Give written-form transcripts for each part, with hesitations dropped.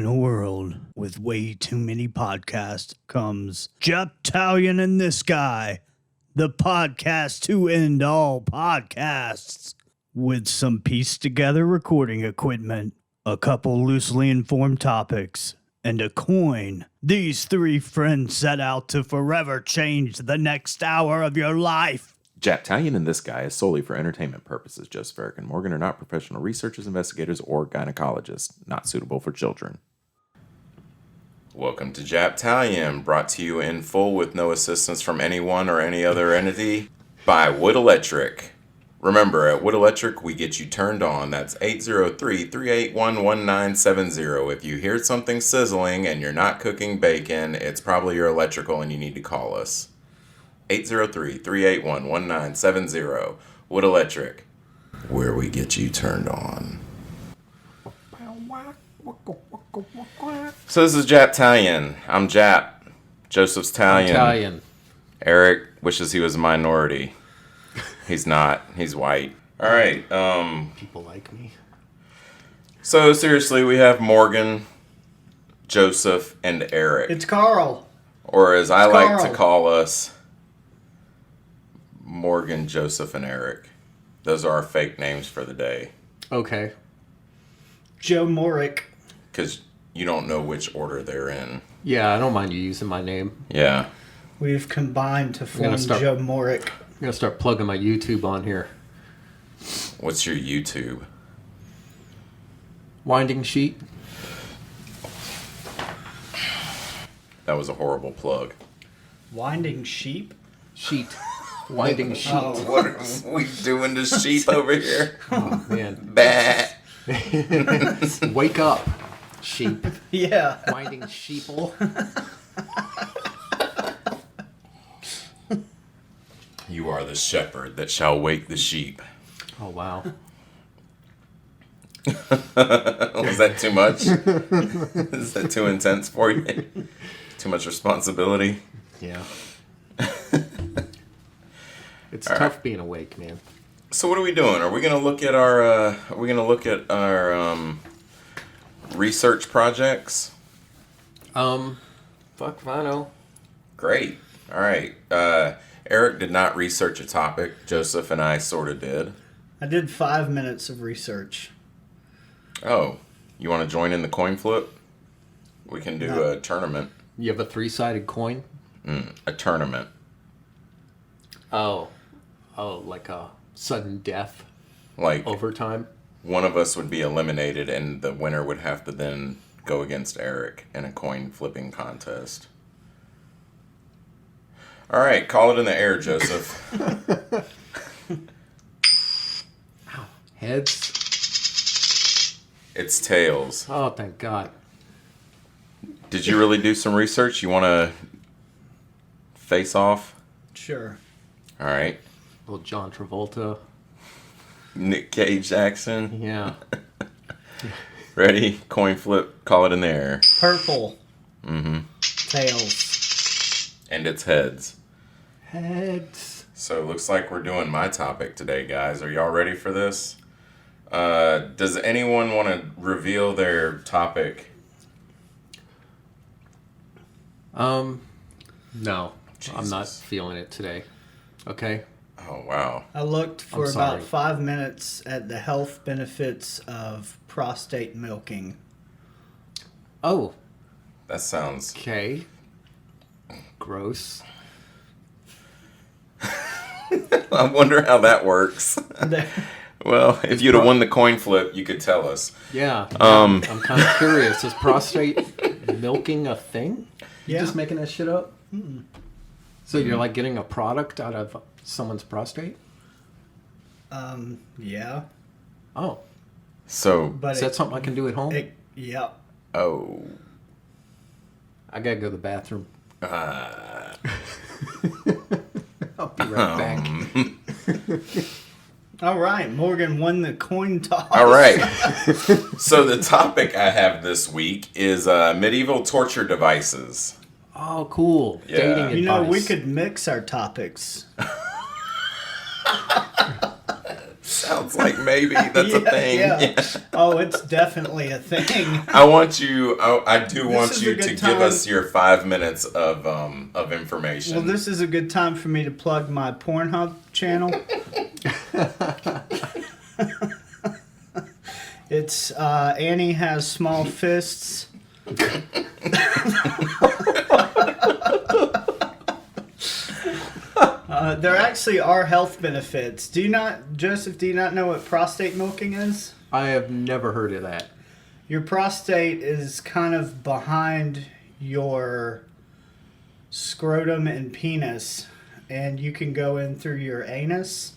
a world with way too many podcasts comes Japtalion and This Guy, the podcast to end all podcasts. With some pieced together recording equipment, a couple loosely informed topics, and a coin, these three friends set out to forever change the next hour of your life. Japtalion and This Guy is solely for entertainment purposes. Joseph, Eric, and Morgan are not professional researchers, investigators, or gynecologists. Not suitable for children. Welcome to Japtalion, brought to you in full with no assistance from anyone or any other entity by Wood Electric. Remember, at Wood Electric, we get you turned on. That's 803-381-1970. If you hear something sizzling and you're not cooking bacon, it's probably your electrical and you need to call us. 803-381-1970. Wood Electric, where we get you turned on. So this is Japtalion. I'm Jap. Joseph's Talion. Italian. Eric wishes he was a minority. He's not. He's white. All right. People like me. So seriously, we have Morgan, Joseph, and Eric. It's Carl. Or as I like Carl. to call us, Morgan, Joseph, and Eric. Those are our fake names for the day. Okay. Joe Morick. Because you don't know which order they're in. Yeah, I don't mind you using my name. Yeah. We've combined to form Joe Morick. I'm going to start plugging my YouTube on here. What's your YouTube? Winding Sheet. That was a horrible plug. Winding Sheep? Sheet. Winding Sheet. Oh. What are we doing to sheep over here? Oh, man. Bah. Wake up, sheep. Yeah. Winding sheeple. You are the shepherd that shall wake the sheep. Oh, wow. Was that too much? Is that too intense for you? Too much responsibility? Yeah. It's All tough right. being awake, man. So what are we doing? Are we gonna look at our research projects? Fuck if I know. Great. All right. Eric did not research a topic. Joseph and I sort of did. I did 5 minutes of research. Oh, you want to join in the coin flip? We can do No. a tournament. You have a 3-sided coin? A tournament. Oh, like a sudden death Like overtime? one of us would be eliminated, and the winner would have to then go against Eric in a coin flipping contest. All right, call it in the air, Joseph. Ow. Heads? It's tails. Oh, thank God. Did you really do some research? You want to face off? Sure. All right. Little John Travolta. Nick Cage action. Yeah. Ready? Coin flip. Call it in the air. Purple. Mm-hmm. Tails. And it's heads. Heads. So it looks like we're doing my topic today, guys. Are y'all ready for this? Does anyone want to reveal their topic? No. Jesus. I'm not feeling it today. Okay? Oh, wow. I looked for I'm about sorry. 5 minutes at the health benefits of prostate milking. Oh, That sounds... okay. Gross. I wonder how that works. There- Well, if you'd have won the coin flip, you could tell us. Yeah. I'm kind of curious. Is prostate milking a thing? You Yeah. just making that shit up? So you're like getting a product out of someone's prostate? yeah. Oh. So, But Is that something I can do at home? yeah. oh. I gotta go to the bathroom. I'll be right back. All right. Morgan won the coin toss. All right. So the topic I have this week is medieval torture devices. Oh, cool. Yeah. Dating advice. You know, we could mix our topics. Sounds like maybe that's a thing. Yeah. Oh, it's definitely a thing. I do want you to time. give us your 5 minutes of information. Well, this is a good time for me to plug my Pornhub channel. It's Annie Has Small Fists. There actually are health benefits. Joseph, do you not know what prostate milking is? I have never heard of that. Your prostate is kind of behind your scrotum and penis, and you can go in through your anus,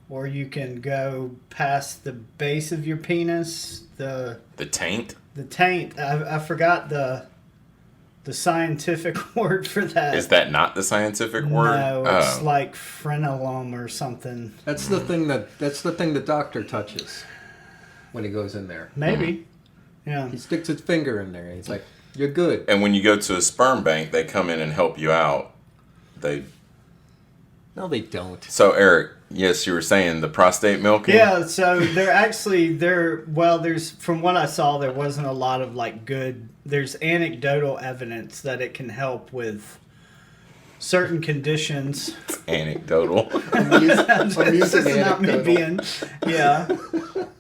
or you can go past the base of your penis. The taint? The taint. I forgot the scientific word for that. Is that not the scientific word? No, it's like frenulum or something. That's the thing the doctor touches when he goes in there. Maybe. Yeah. He sticks his finger in there and he's like, "You're good." And when you go to a sperm bank, they come in and help you out. No, they don't. So, Eric, yes, you were saying the prostate milking? Yeah, so there's, from what I saw, there wasn't a lot of there's anecdotal evidence that it can help with certain conditions. Anecdotal. This is not me being, yeah.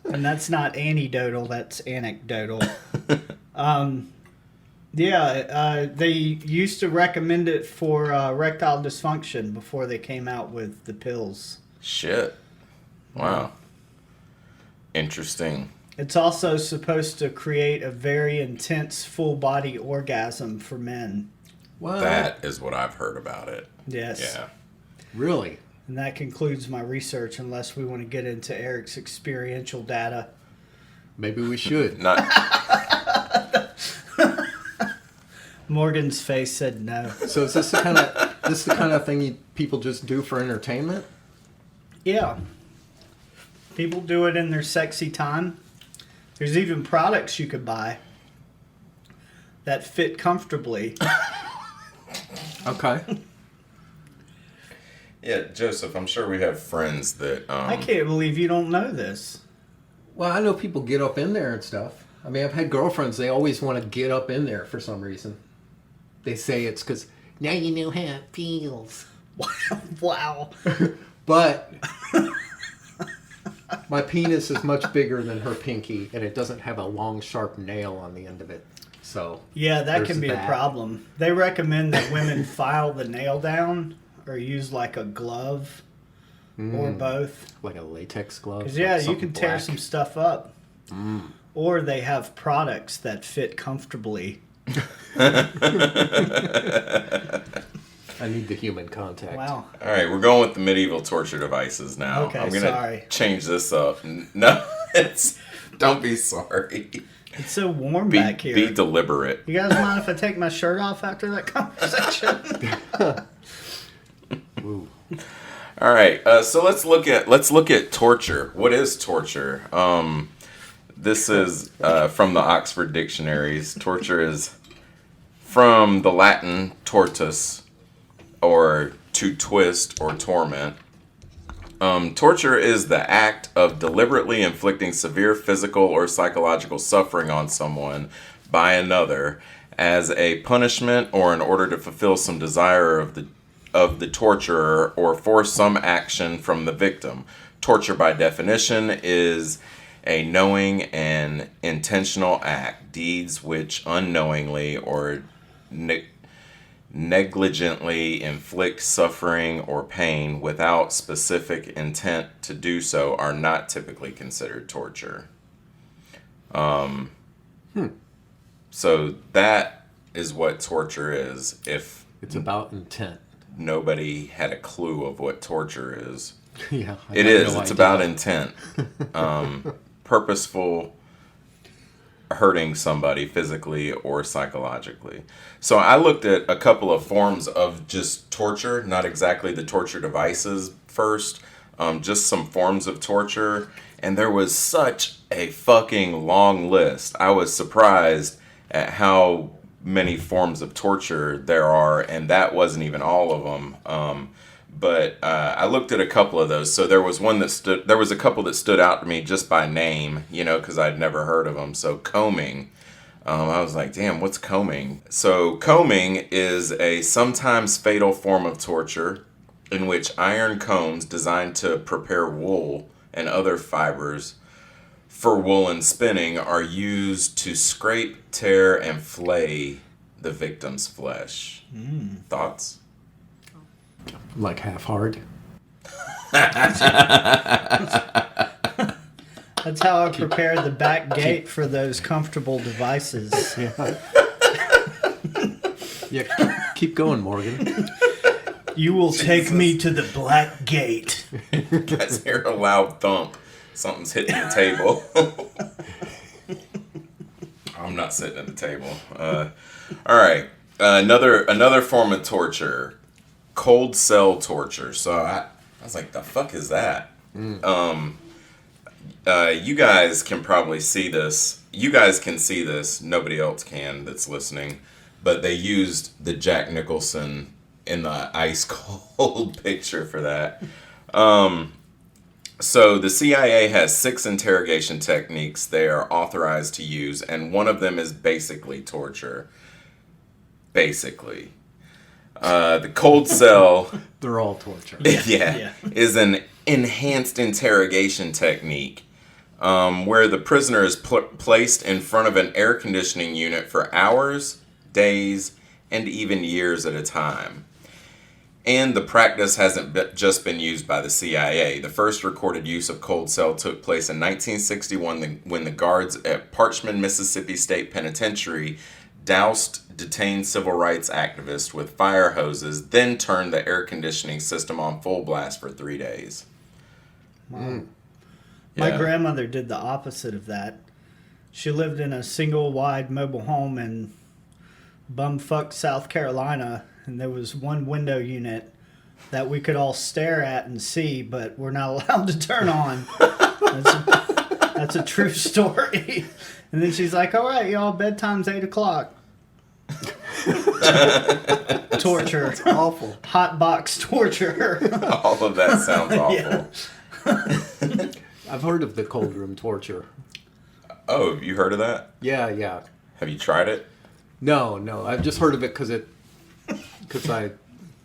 And that's not anecdotal, that's anecdotal. They used to recommend it for erectile dysfunction before they came out with the pills. Shit. Wow. Interesting. It's also supposed to create a very intense full body orgasm for men. What? That is what I've heard about it. Yes. Yeah. Really? And that concludes my research, unless we want to get into Eric's experiential data. Maybe we should. Not. Morgan's face said no. So is this the kind of thing people just do for entertainment? Yeah. People do it in their sexy time. There's even products you could buy that fit comfortably. Okay. Yeah, Joseph, I'm sure we have friends that... I can't believe you don't know this. Well, I know people get up in there and stuff. I mean, I've had girlfriends, they always want to get up in there for some reason. They say it's because now you know how it feels. Wow. But my penis is much bigger than her pinky, and it doesn't have a long, sharp nail on the end of it. So yeah, that can be a problem. They recommend that women file the nail down or use like a glove or both. Like a latex glove? Because, yeah, like you can tear black. some stuff up. Or they have products that fit comfortably. I need the human contact. Wow. All right, we're going with the medieval torture devices now. Okay, I'm going sorry. to change this up. No, don't be sorry. It's so warm back here. Be deliberate. You guys mind if I take my shirt off after that conversation? Ooh. All right, so let's look at torture. What is torture? This is from the Oxford dictionaries. Torture is from the Latin tortus, or to twist or torment. Torture is the act of deliberately inflicting severe physical or psychological suffering on someone by another as a punishment or in order to fulfill some desire of the torturer or force some action from the victim. Torture, by definition, is a knowing and intentional act, deeds which unknowingly or negligently inflict suffering or pain without specific intent to do so are not typically considered torture. So that is what torture is. If It's about intent. nobody had a clue of what torture is. Yeah. It is. It's about intent. Purposeful hurting somebody physically or psychologically. So I looked at a couple of forms of just torture, not exactly the torture devices first, just some forms of torture. And there was such a fucking long list. I was surprised at how many forms of torture there are, and that wasn't even all of them. But I looked at a couple of those. So there was a couple that stood out to me just by name, because I'd never heard of them. So combing. I was like, damn, what's combing? So combing is a sometimes fatal form of torture in which iron combs designed to prepare wool and other fibers for woolen spinning are used to scrape, tear, and flay the victim's flesh. Thoughts? Like half hard. That's how I prepare the back gate for those comfortable devices. Yeah, keep going, Morgan. You will take me to the black gate. You guys hear a loud thump. Something's hitting the table. I'm not sitting at the table. All right. Another form of torture. Cold cell torture. So I was like, the fuck is that? You guys can probably see this. You guys can see this. Nobody else can that's listening. But they used the Jack Nicholson in the ice cold picture for that. So the CIA has 6 interrogation techniques they are authorized to use, and one of them is basically torture. Basically. The cold cell... They're all torture. Is an enhanced interrogation technique where the prisoner is placed in front of an air conditioning unit for hours, days, and even years at a time. And the practice hasn't just been used by the CIA. The first recorded use of cold cell took place in 1961 when the guards at Parchman, Mississippi State Penitentiary doused detained civil rights activists with fire hoses, then turned the air conditioning system on full blast for 3 days. Wow. My grandmother did the opposite of that. She lived in a single wide mobile home in bumfuck South Carolina, and there was one window unit that we could all stare at and see, but we're not allowed to turn on. That's a true story. And then she's like, all right, y'all, bedtime's 8 o'clock. Torture. That's awful. Hot box torture. All of that sounds awful. Yeah. I've heard of the cold room torture. Oh, have you heard of that? Yeah. Have you tried it? No. I've just heard of it because I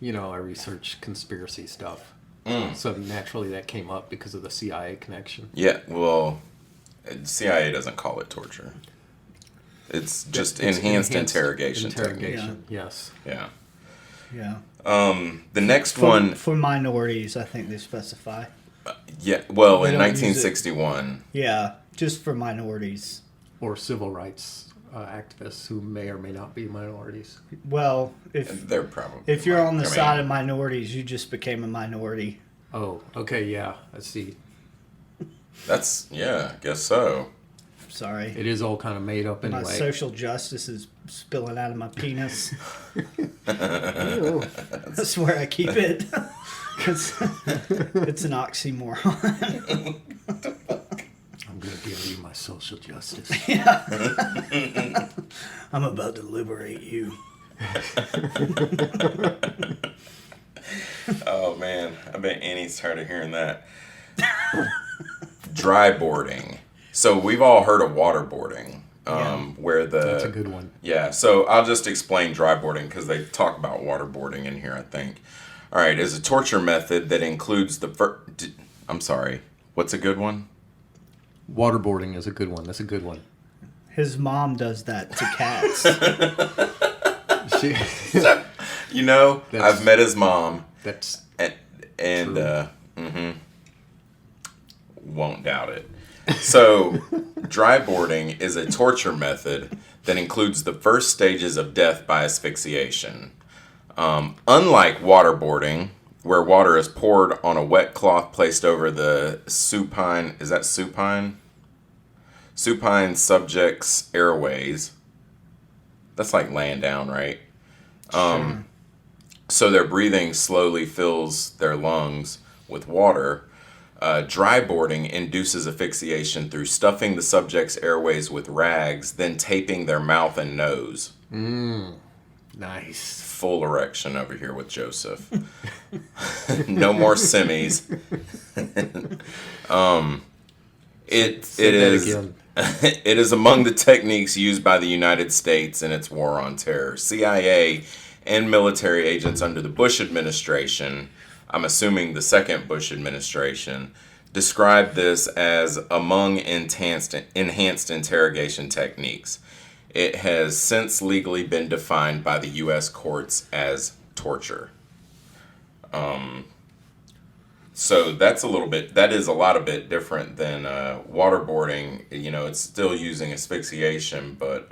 research conspiracy stuff. So naturally that came up because of the CIA connection. Yeah, well, CIA doesn't call it torture. It's just enhanced interrogation. Interrogation, yes. Yeah. Yeah. The next one... For minorities, I think they specify. Yeah, well, in 1961. Yeah, just for minorities. Or civil rights activists who may or may not be minorities. Well, they're probably if you're on the side of minorities, you just became a minority. Oh, okay, yeah, I see. I guess so. Sorry. It is all kind of made up anyway. My social justice is spilling out of my penis. That's where I keep it. It's an oxymoron. I'm going to give you my social justice. Yeah. I'm about to liberate you. Oh, man. I bet Annie's tired of hearing that. Dry boarding. So we've all heard of waterboarding. Where that's a good one. Yeah, so I'll just explain dry boarding because they talk about waterboarding in here, I think. All right, is a torture method that includes I'm sorry, what's a good one? Waterboarding is a good one. That's a good one. His mom does that to cats. I've met his mom. That's won't doubt it. So, dry boarding is a torture method that includes the first stages of death by asphyxiation. Unlike waterboarding, where water is poured on a wet cloth placed over the supine, is that supine? Supine subject's airways. That's like laying down, right? Sure. So their breathing slowly fills their lungs with water. Dry boarding induces asphyxiation through stuffing the subject's airways with rags, then taping their mouth and nose. Nice. full erection over here with Joseph. No more semis. It is among the techniques used by the United States in its war on terror. CIA and military agents under the Bush administration, I'm assuming the second Bush administration, described this as among enhanced interrogation techniques. It has since legally been defined by the U.S. courts as torture. So that is a lot different than waterboarding. You know, it's still using asphyxiation, but,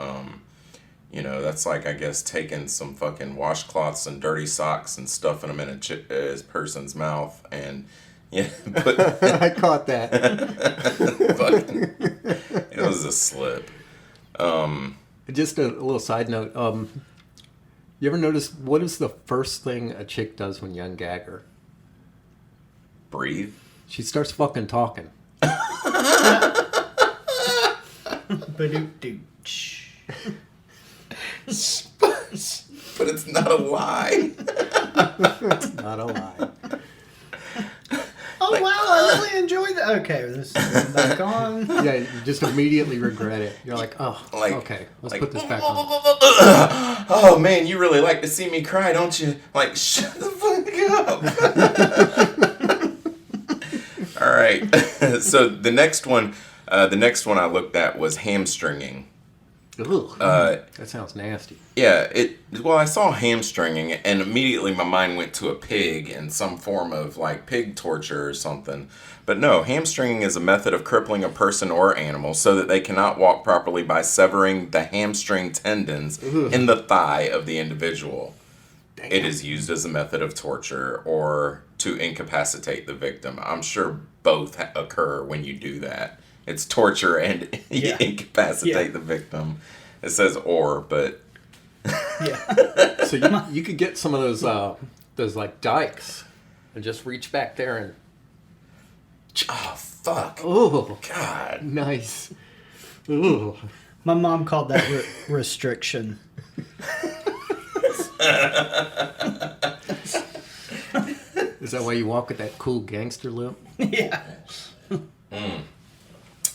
you know, that's like, I guess, taking some fucking washcloths and dirty socks and stuffing them in a person's mouth and, yeah. I caught that. It was a slip. Just a little side note. You ever notice what is the first thing a chick does when you ungag her? Breathe. She starts fucking talking. But it's not a lie. It's not a lie. Oh, wow, I really enjoyed that. Okay, this is back on. Yeah, you just immediately regret it. You're like, oh, okay, let's put this back on. Oh, man, you really like to see me cry, don't you? Like, shut the fuck up. All right. So the next one I looked at was hamstringing. Ugh, that sounds nasty. Yeah, I saw hamstringing, and immediately my mind went to a pig and some form of like pig torture or something. But no, hamstringing is a method of crippling a person or animal so that they cannot walk properly by severing the hamstring tendons in the thigh of the individual. Damn. It is used as a method of torture or to incapacitate the victim. I'm sure both occur when you do that. It's torture and incapacitate the victim. It says or, but yeah. So you could get some of those like dikes and just reach back there and. Oh fuck! Oh God! Nice. Ooh. My mom called that restriction. Is that why you walk with that cool gangster limp? Yeah.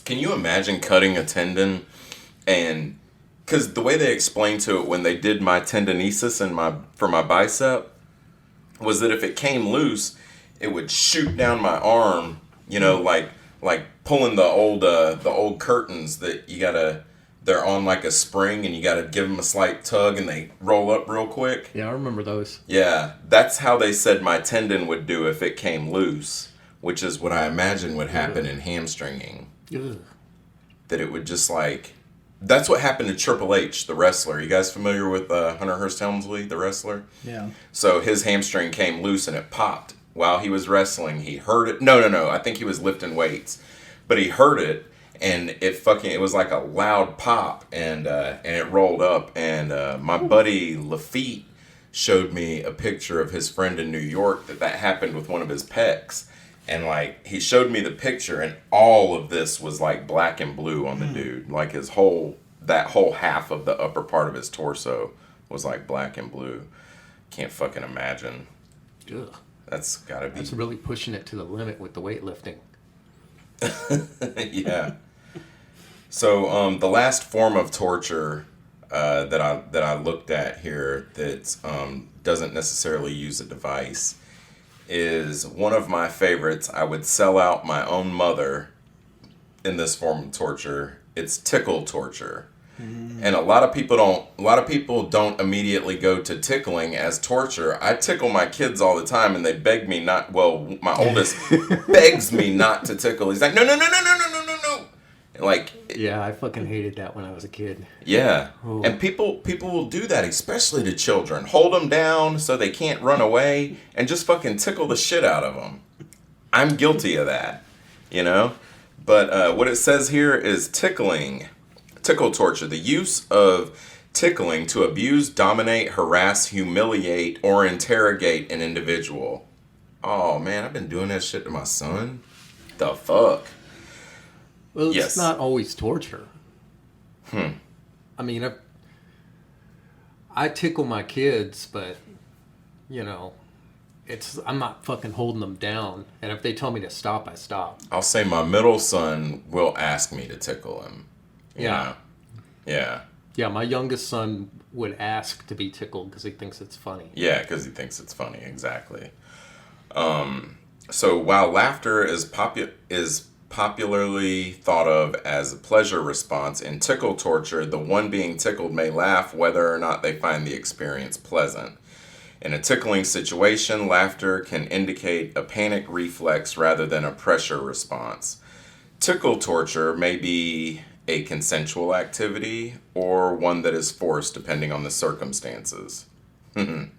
Can you imagine cutting a tendon and because the way they explained to it when they did my tendinosis for my bicep was that if it came loose, it would shoot down my arm, you know, like pulling the old curtains that they're on like a spring and you gotta give them a slight tug and they roll up real quick. Yeah, I remember those. Yeah, that's how they said my tendon would do if it came loose, which is what I imagine would happen in hamstringing. Ugh. That it would just like... That's what happened to Triple H, the wrestler. You guys familiar with Hunter Hearst Helmsley, the wrestler? Yeah. So his hamstring came loose and it popped while he was wrestling. He hurt it. No. I think he was lifting weights. But he hurt it and it was like a loud pop and it rolled up. And my buddy Lafitte showed me a picture of his friend in New York that happened with one of his pecs. And, like, he showed me the picture, and all of this was, like, black and blue on the dude. Like, that whole half of the upper part of his torso was, like, black and blue. Can't fucking imagine. Ugh. That's gotta be... That's really pushing it to the limit with the weightlifting. Yeah. So, the last form of torture that I looked at here that doesn't necessarily use a device is one of my favorites. I would sell out my own mother in this form of torture. It's tickle torture. And a lot of people don't immediately go to tickling as torture. I tickle my kids all the time and they beg me not, well, my oldest begs me not to tickle. He's like, no. Like, yeah, I fucking hated that when I was a kid. Yeah. Ooh. And people will do that, especially to children. Hold them down so they can't run away and just fucking tickle the shit out of them. I'm guilty of that, you know? But what it says here is tickle torture, the use of tickling to abuse, dominate, harass, humiliate, or interrogate an individual. Oh, man, I've been doing that shit to my son. The fuck? Well, it's Yes. not always torture. I mean, I tickle my kids, but, you know, I'm not fucking holding them down. And if they tell me to stop, I stop. I'll say my middle son will ask me to tickle him. You know? Yeah. Yeah, my youngest son would ask to be tickled because he thinks it's funny. Yeah, because he thinks it's funny. Exactly. So while laughter is popularly thought of as a pleasure response in tickle torture, the one being tickled may laugh whether or not they find the experience pleasant. In a tickling situation, laughter can indicate a panic reflex rather than a pressure response. Tickle torture may be a consensual activity or one that is forced depending on the circumstances. In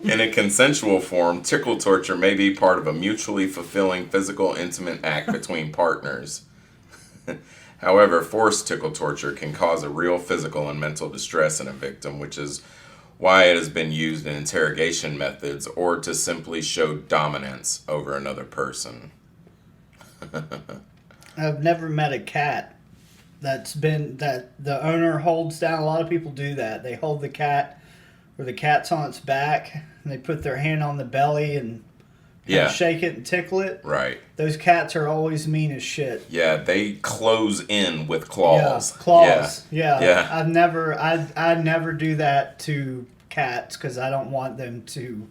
a consensual form, tickle torture may be part of a mutually fulfilling physical intimate act between partners. However, forced tickle torture can cause a real physical and mental distress in a victim, which is why it has been used in interrogation methods or to simply show dominance over another person. I've never met a cat that the owner holds down. A lot of people do that. They hold the cat where the cat's on its back and they put their hand on the belly and shake it and tickle it. Right. Those cats are always mean as shit. Yeah, they close in with claws. Yeah, claws. Yeah. Yeah. I never do that to cats because I don't want them to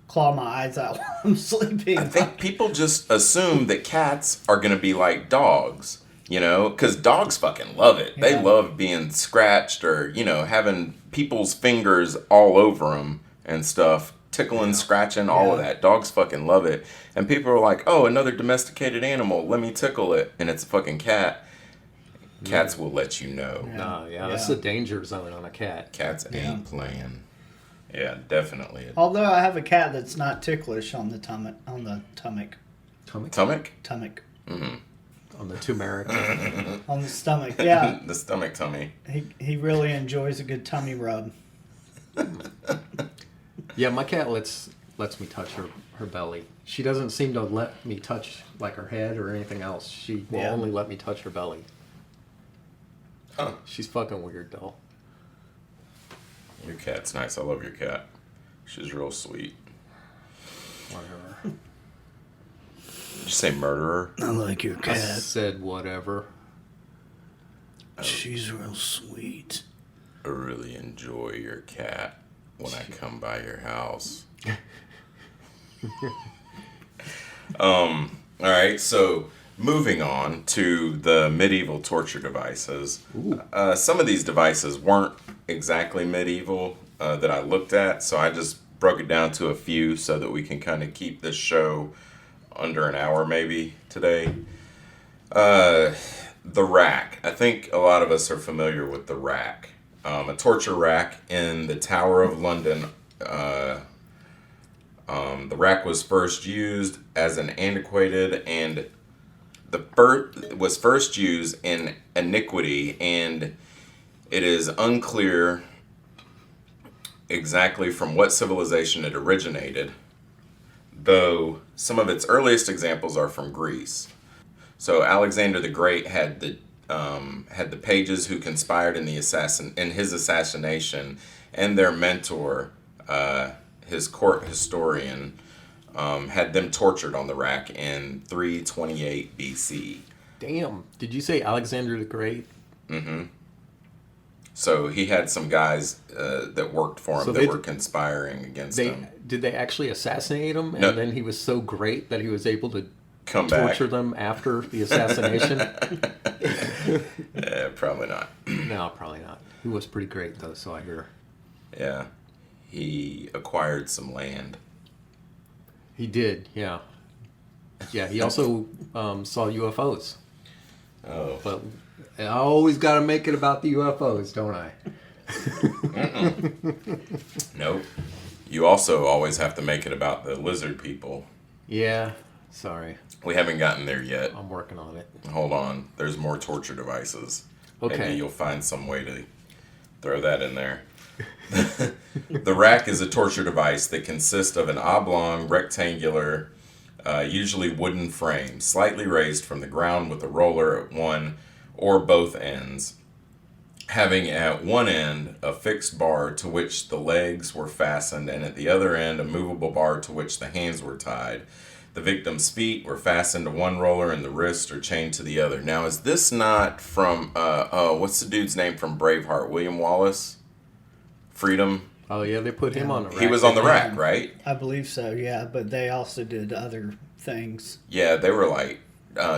claw my eyes out while I'm sleeping. I think people just assume that cats are going to be like dogs, you know, because dogs fucking love it. They love being scratched or, you know, having people's fingers all over them and stuff. Tickling, scratching, all of that. Dogs fucking love it. And people are like, oh, another domesticated animal. Let me tickle it. And it's a fucking cat. Cats will let you know. No, that's the danger zone on a cat. Cats ain't playing. Yeah, definitely. Although I have a cat that's not ticklish on the tummy. Stomach? Tummy. Mm-hmm. On the turmeric. On the stomach, yeah. The stomach tummy. He really enjoys a good tummy rub. Yeah, my cat lets me touch her belly. She doesn't seem to let me touch like her head or anything else. She will only let me touch her belly. Huh. She's fucking weird though. Your cat's nice. I love your cat. She's real sweet. Whatever. Did you say murderer? I like your I cat. said whatever. She's real sweet. I really enjoy your cat when I come by your house. All right, so moving on to the medieval torture devices. Some of these devices weren't exactly medieval that I looked at, so I just broke it down to a few so that we can kind of keep this show under an hour maybe today. The rack. I think a lot of us are familiar with the rack. A torture rack in the Tower of London. The rack was first used as an antiquated and was first used in iniquity, and it is unclear exactly from what civilization it originated, though some of its earliest examples are from Greece. So Alexander the Great had the pages who conspired in his assassination, and their mentor, his court historian, had them tortured on the rack in 328 BC. Damn. Did you say Alexander the Great? Mm-hmm. So he had some guys that worked for him that were conspiring against him. Did they actually assassinate him? No. And then he was so great that he was able to back. torture them after the assassination? Probably not. No, probably not. He was pretty great, though, so I hear. Yeah. He acquired some land. He did, yeah. Yeah, he also saw UFOs. Oh. But I always got to make it about the UFOs, don't I? Nope. You also always have to make it about the lizard people. Yeah, sorry. We haven't gotten there yet. I'm working on it. Hold on. There's more torture devices. Okay. Maybe you'll find some way to throw that in there. The rack is a torture device that consists of an oblong, rectangular, usually wooden frame, slightly raised from the ground with a roller at one or both ends, having at one end a fixed bar to which the legs were fastened, and at the other end a movable bar to which the hands were tied. The victim's feet were fastened to one roller and the wrists are chained to the other. Now, is this not from, what's the dude's name from Braveheart? William Wallace? Freedom? Oh, yeah, they put him on the rack. He was on the rack, right? I believe so, yeah, but they also did other things. Yeah, they were like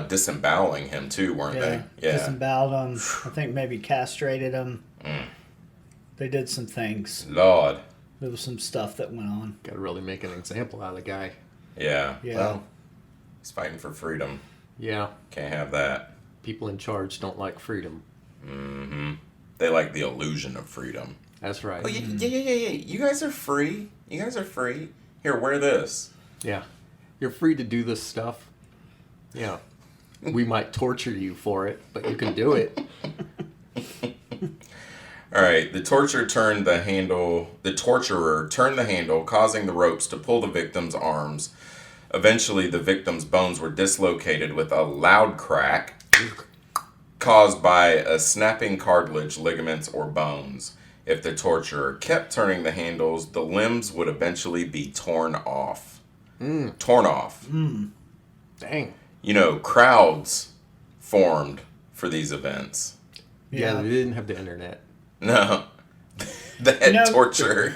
disemboweling him too, weren't they? Yeah. Disemboweled him. I think maybe castrated him. They did some things. Lord. There was some stuff that went on. Got to really make an example out of the guy. Yeah. Yeah. Well, he's fighting for freedom. Yeah. Can't have that. People in charge don't like freedom. Mm-hmm. They like the illusion of freedom. That's right. Oh, yeah. You guys are free. You guys are free. Here, wear this. Yeah. You're free to do this stuff. Yeah. We might torture you for it, but you can do it. All right. The torturer turned the handle, causing the ropes to pull the victim's arms. Eventually, the victim's bones were dislocated with a loud crack caused by a snapping cartilage, ligaments, or bones. If the torturer kept turning the handles, the limbs would eventually be torn off. Torn off. Dang. You know, crowds formed for these events. Yeah, they didn't have the internet. No. They had torture.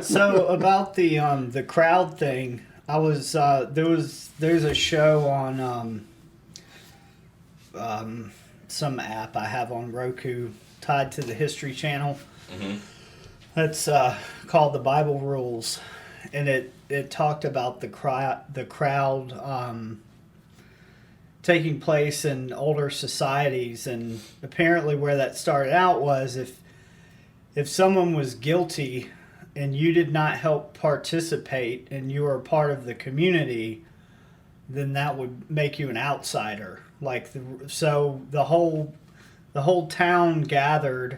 So about the crowd thing, I was there's a show on some app I have on Roku tied to the History Channel. Mm-hmm. That's called The Bible Rules, and it talked about the crowd taking place in older societies, and apparently where that started out was if someone was guilty and you did not help participate and you were part of the community, then that would make you an outsider. So the whole town gathered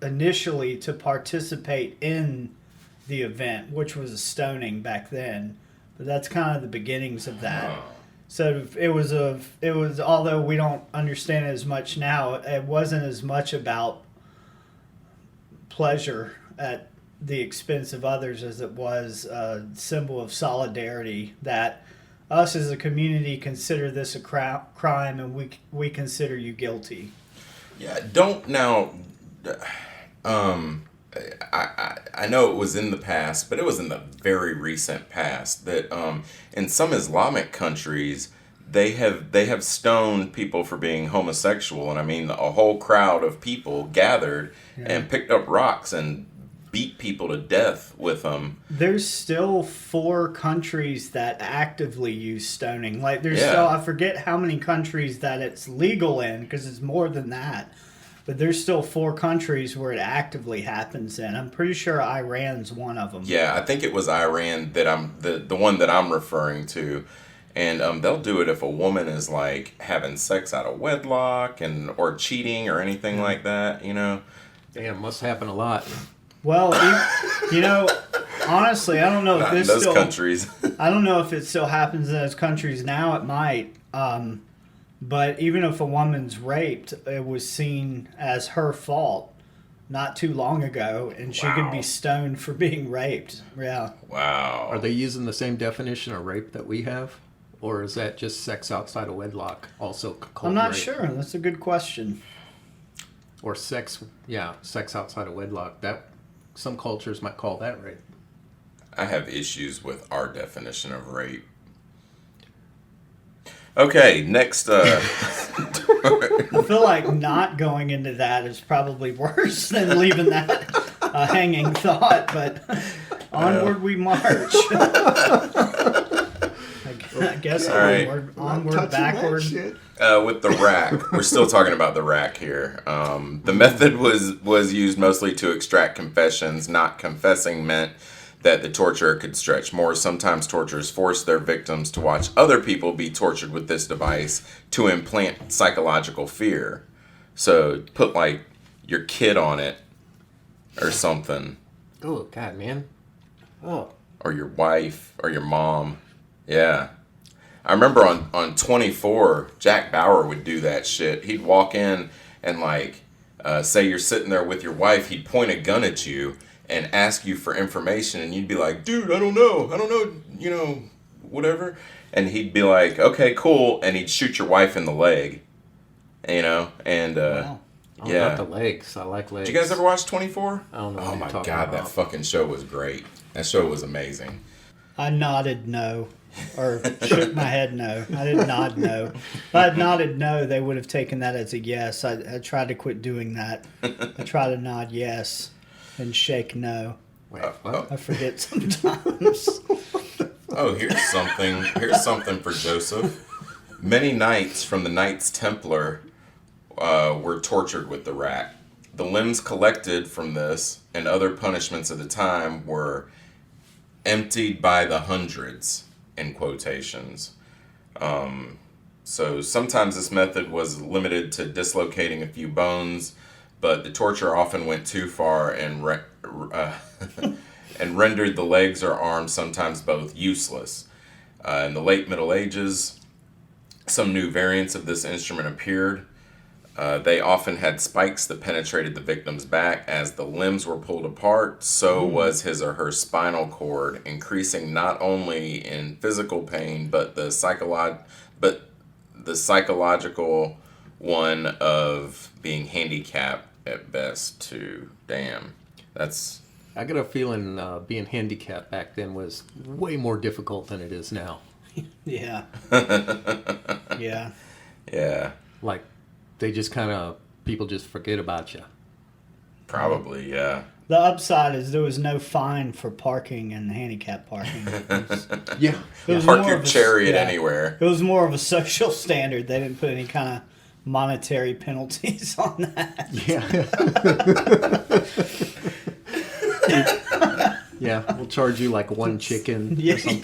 initially to participate in the event, which was a stoning back then. But that's kind of the beginnings of that. So it was although we don't understand it as much now, it wasn't as much about pleasure at the expense of others as it was a symbol of solidarity, that us as a community consider this a crime and we consider you guilty. Yeah, I know it was in the past, but it was in the very recent past that in some Islamic countries they have stoned people for being homosexual, and I mean a whole crowd of people gathered and picked up rocks and beat people to death with them. There's still 4 countries that actively use stoning. Still, I forget how many countries that it's legal in, because it's more than that. But there's still 4 countries where it actively happens in. I'm pretty sure Iran's one of them. Yeah, I think it was Iran that I'm the one that I'm referring to, and they'll do it if a woman is like having sex out of wedlock or cheating or anything like that. You know. Damn, must happen a lot. Well, honestly, I don't know if in those countries. I don't know if it still happens in those countries now. It might. But even if a woman's raped, it was seen as her fault not too long ago, and she could be stoned for being raped. Yeah. Wow. Are they using the same definition of rape that we have? Or is that just sex outside of wedlock also called I'm not rape? sure. That's a good question. Or sex outside of wedlock. That some cultures might call that rape. I have issues with our definition of rape. Okay, next. I feel like not going into that is probably worse than leaving that hanging thought, but onward we march. I guess onward, backward. With the rack, we're still talking about the rack here. The method was used mostly to extract confessions. Not confessing meant that the torturer could stretch more. Sometimes torturers forced their victims to watch other people be tortured with this device to implant psychological fear. So put like your kid on it or something. Oh, God, man. Oh. Or your wife or your mom. Yeah. I remember on 24, Jack Bauer would do that shit. He'd walk in and like, say you're sitting there with your wife, he'd point a gun at you and ask you for information, and you'd be like, dude, I don't know, you know, whatever. And he'd be like, okay, cool, and he'd shoot your wife in the leg, you know, and Oh, yeah. not the legs. I like legs. Did you guys ever watch 24? I don't know. Oh what my you're talking god, about. that fucking show was great. That show was amazing. I nodded no, or shook my head no. I did nod no. If I had nodded no, they would have taken that as a yes. I tried to quit doing that. I try to nod yes and shake no. Wait, what? I forget sometimes. Oh, here's something. Here's something for Joseph. Many knights from the Knights Templar were tortured with the rack. The limbs collected from this and other punishments of the time were emptied by the hundreds, in quotations. So sometimes this method was limited to dislocating a few bones, but the torture often went too far and and rendered the legs or arms sometimes both useless. In the late Middle Ages, some new variants of this instrument appeared. They often had spikes that penetrated the victim's back. As the limbs were pulled apart, so was his or her spinal cord, increasing not only in physical pain, but the psychological one of being handicapped at best too. Damn. That's... I got a feeling being handicapped back then was way more difficult than it is now. Yeah. Yeah. Yeah. Like, they just kind of, people just forget about you. Probably, yeah. The upside is there was no fine for parking and handicap parking. Yeah. It was Park more your of a- chariot yeah. anywhere. It was more of a social standard. They didn't put any kind of monetary penalties on that. Yeah. Yeah, we'll charge you like one chicken or something.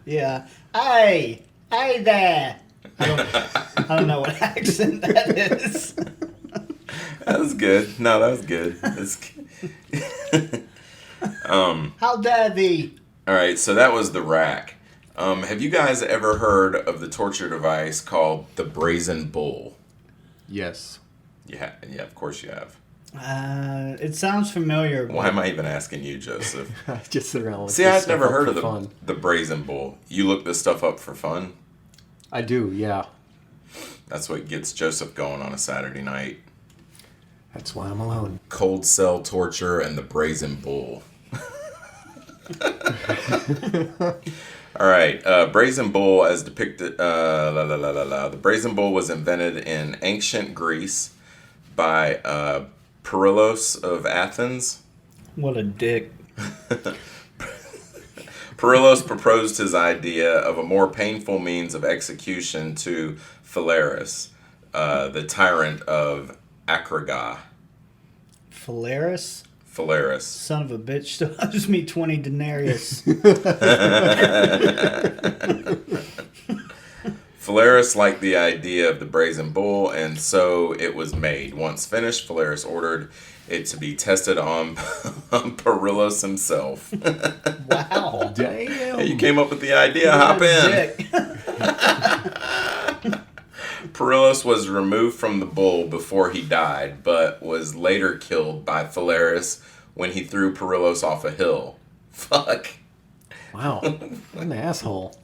Yeah. Hey there. I don't know what accent that is. That was good. No, that was good. How dare thee? All right, so that was the rack. Have you guys ever heard of the torture device called the Brazen Bull? Yes. Yeah, of course you have. It sounds familiar. Why am I even asking you, Joseph? Just sit around. See, I've never heard of the Brazen Bull. You look this stuff up for fun? I do, yeah. That's what gets Joseph going on a Saturday night. That's why I'm alone. Cold cell torture and the Brazen Bull. All right, Brazen Bull as depicted. The Brazen Bull was invented in ancient Greece by Perillos of Athens. What a dick. Perillos proposed his idea of a more painful means of execution to Phalaris, the tyrant of Acraga. Phalaris? Phalaris. Son of a bitch still owes me 20 denarius. Phalaris liked the idea of the Brazen Bull, and so it was made. Once finished, Phalaris ordered it to be tested on Perillos himself. Wow. Damn. Hey, you came up with the idea. Hop in. Dick. Perillos was removed from the bull before he died, but was later killed by Phalaris when he threw Perillos off a hill. Fuck. Wow. What an asshole.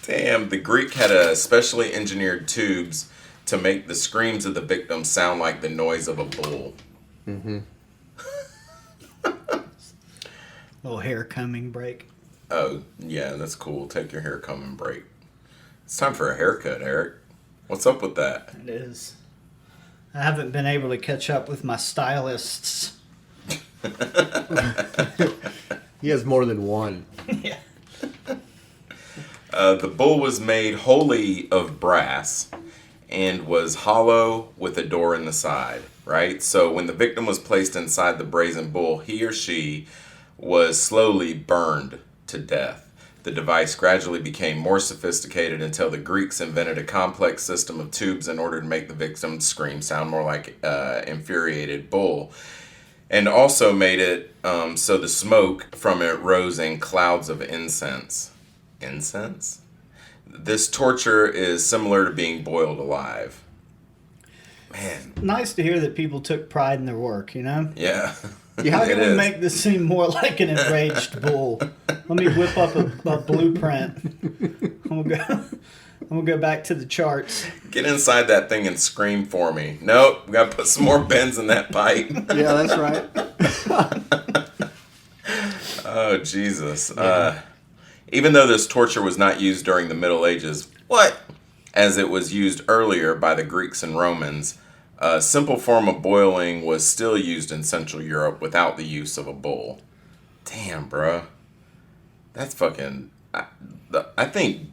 Damn, the Greek had a specially engineered tubes to make the screams of the victim sound like the noise of a bull. Mm-hmm. Little hair combing break. Oh, yeah, that's cool. Take your hair comb and break. It's time for a haircut, Eric. What's up with that? It is. I haven't been able to catch up with my stylists. He has more than one. Yeah. The bull was made wholly of brass and was hollow with a door in the side, right? So when the victim was placed inside the brazen bull, he or she was slowly burned to death. The device gradually became more sophisticated until the Greeks invented a complex system of tubes in order to make the victim's scream sound more like infuriated bull. And also made it so the smoke from it rose in clouds of incense. Incense? this torture is similar to being boiled alive. Man. Nice to hear that people took pride in their work, you know? Yeah. How can we make this seem more like an enraged bull? Let me whip up a blueprint. I'm gonna go back to the charts. Get inside that thing and scream for me. Nope, we gotta put some more bends in that pipe. Yeah, that's right. Oh, Jesus. Yeah. Even though this torture was not used during the Middle Ages, as it was used earlier by the Greeks and Romans, a simple form of boiling was still used in Central Europe without the use of a bull. Damn, bruh. That's fucking... I think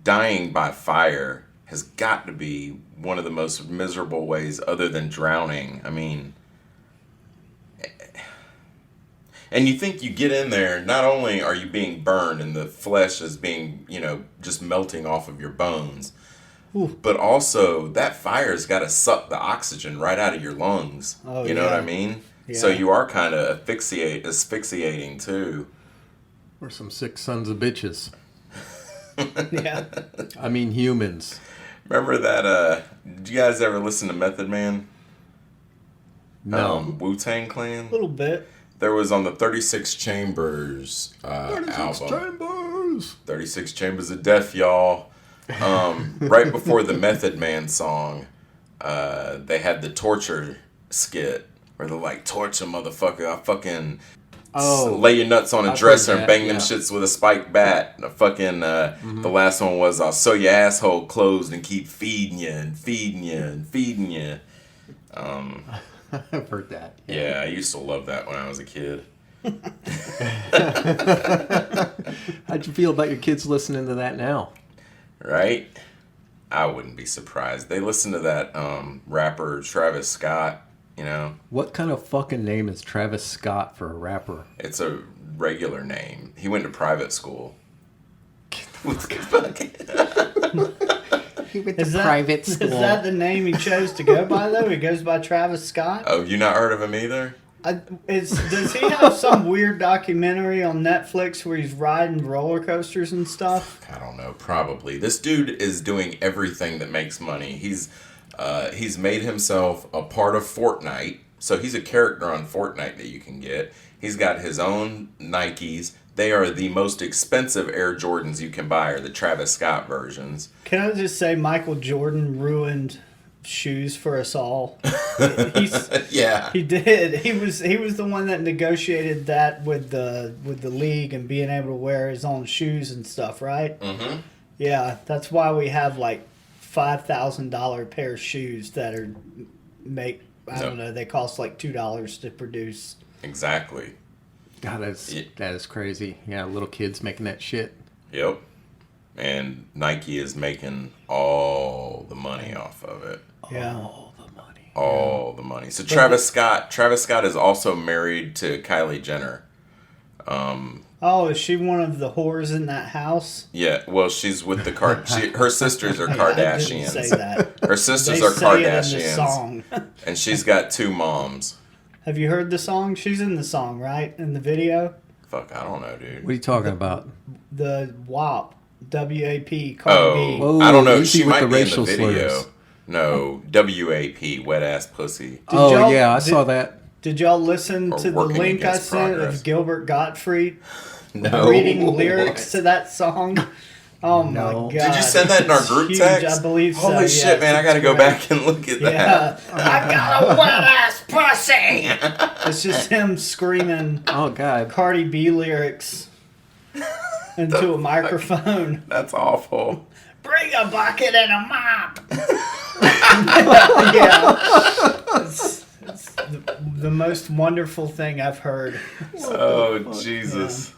dying by fire has got to be one of the most miserable ways other than drowning. I mean... And you think you get in there, not only are you being burned and the flesh is being, just melting off of your bones, but also that fire's got to suck the oxygen right out of your lungs. Oh, you know what I mean? Yeah. So you are kind of asphyxiating too. We're some sick sons of bitches. Yeah. I mean humans. Remember that, did you guys ever listen to Method Man? No. Wu-Tang Clan? A little bit. There was on the 36 Chambers 36 album. 36 Chambers! 36 Chambers of Death, y'all. Right before the Method Man song, they had the torture skit where they're like, torture, motherfucker. I fucking lay your nuts on a dresser and bang them shits with a spiked bat. The fucking, the last one was, I'll sew your asshole closed and keep feeding you and feeding you and feeding you. I've heard that. Yeah, I used to love that when I was a kid. How'd you feel about your kids listening to that now? Right? I wouldn't be surprised. They listen to that rapper Travis Scott, What kind of fucking name is Travis Scott for a rapper? It's a regular name. He went to private school. He went to private school. Is that the name he chose to go by, though? He goes by Travis Scott? Oh, you not heard of him either? Does he have some weird documentary on Netflix where he's riding roller coasters and stuff? I don't know. Probably. This dude is doing everything that makes money. He's made himself a part of Fortnite. So he's a character on Fortnite that you can get. He's got his own Nikes. They are the most expensive Air Jordans you can buy, are the Travis Scott versions. Can I just say Michael Jordan ruined shoes for us all? Yeah, he did. He was the one that negotiated that with the league and being able to wear his own shoes and stuff, right? Mm-hmm. Yeah, that's why we have like $5,000 pair of shoes that are I don't know, they cost like $2 to produce. Exactly. God, that is crazy. Yeah, little kids making that shit. Yep. And Nike is making all the money off of it. Yeah. All the money. So Travis Scott is also married to Kylie Jenner. Is she one of the whores in that house? Yeah, well, she's with the her sisters are Kardashians. I didn't say that. Her sisters they are say Kardashians. it in the song. And she's got 2 moms. Have you heard the song? She's in the song, right? In the video? Fuck, I don't know, dude. What are you talking about? The WAP. W-A-P. Cardi B. Oh, I don't know. She might be in the video. Slurs. No, W-A-P, wet ass pussy. I saw that. Did y'all listen Or to the working link I against sent progress. of Gilbert Gottfried No. reading lyrics to that song? Oh my god. Did you send that in our group Huge, text? I believe so. Holy shit, man, I gotta go back and look at that. I got a wet ass pussy! It's just him screaming Oh, God. Cardi B lyrics into a microphone. That's awful. Bring a bucket and a mop! Yeah. It's the most wonderful thing I've heard. Oh, Jesus. Yeah.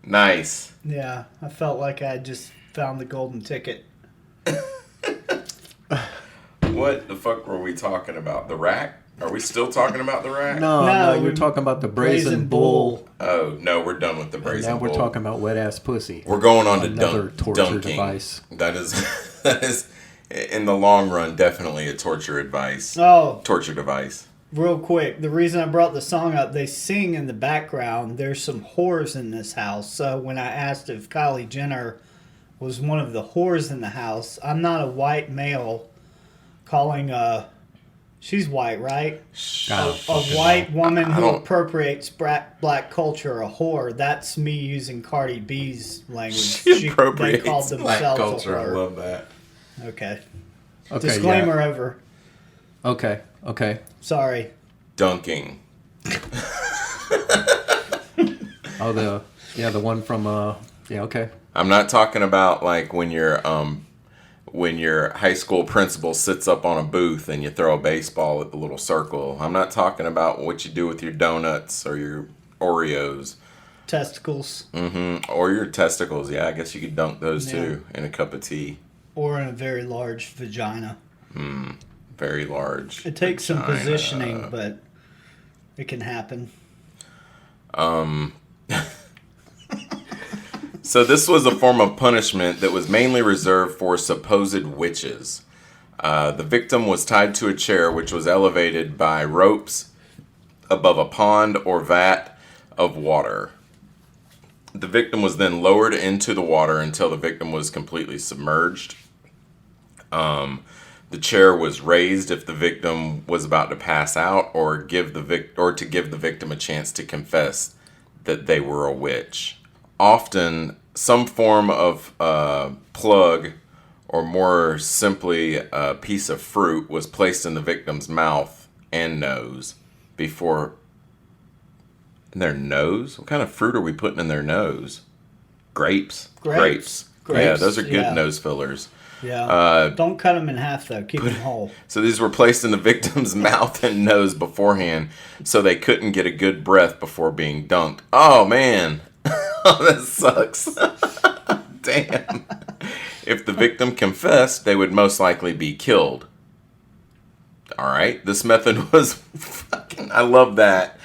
Nice. Yeah, I felt like I just found the golden ticket. What the fuck were we talking about? The rack? Are we still talking about the rack? No, you're talking about the brazen bull. Oh, no, we're done with the brazen bull. Now we're talking about wet ass pussy. We're going on Another to torture dunking. device. That is, in the long run, definitely a torture device. Real quick, the reason I brought the song up, they sing in the background, there's some whores in this house. So when I asked if Kylie Jenner was one of the whores in the house. I'm not a white male calling she's white, right? A white woman who appropriates black culture a whore. That's me using Cardi B's language. She appropriates they called black themselves culture. a whore. I love that. Okay. Disclaimer over. Okay. Sorry. Dunking. Oh, the one from okay. I'm not talking about like when your high school principal sits up on a booth and you throw a baseball at the little circle. I'm not talking about what you do with your donuts or your Oreos. Testicles. Mm-hmm. Or your testicles. Yeah, I guess you could dunk those too in a cup of tea. Or in a very large vagina. Very large. It takes some positioning, but it can happen. So this was a form of punishment that was mainly reserved for supposed witches. The victim was tied to a chair which was elevated by ropes above a pond or vat of water. The victim was then lowered into the water until the victim was completely submerged. The chair was raised if the victim was about to pass out, or to give the victim a chance to confess that they were a witch. Often, some form of plug, or more simply a piece of fruit, was placed in the victim's mouth and nose before. In their nose? What kind of fruit are we putting in their nose? Grapes. Yeah, those are good nose fillers. Yeah. Don't cut them in half, though. Keep them whole. So these were placed in the victim's mouth and nose beforehand so they couldn't get a good breath before being dunked. Oh, man. Oh, that sucks. Damn. If the victim confessed, they would most likely be killed. All right. This method was fucking... I love that.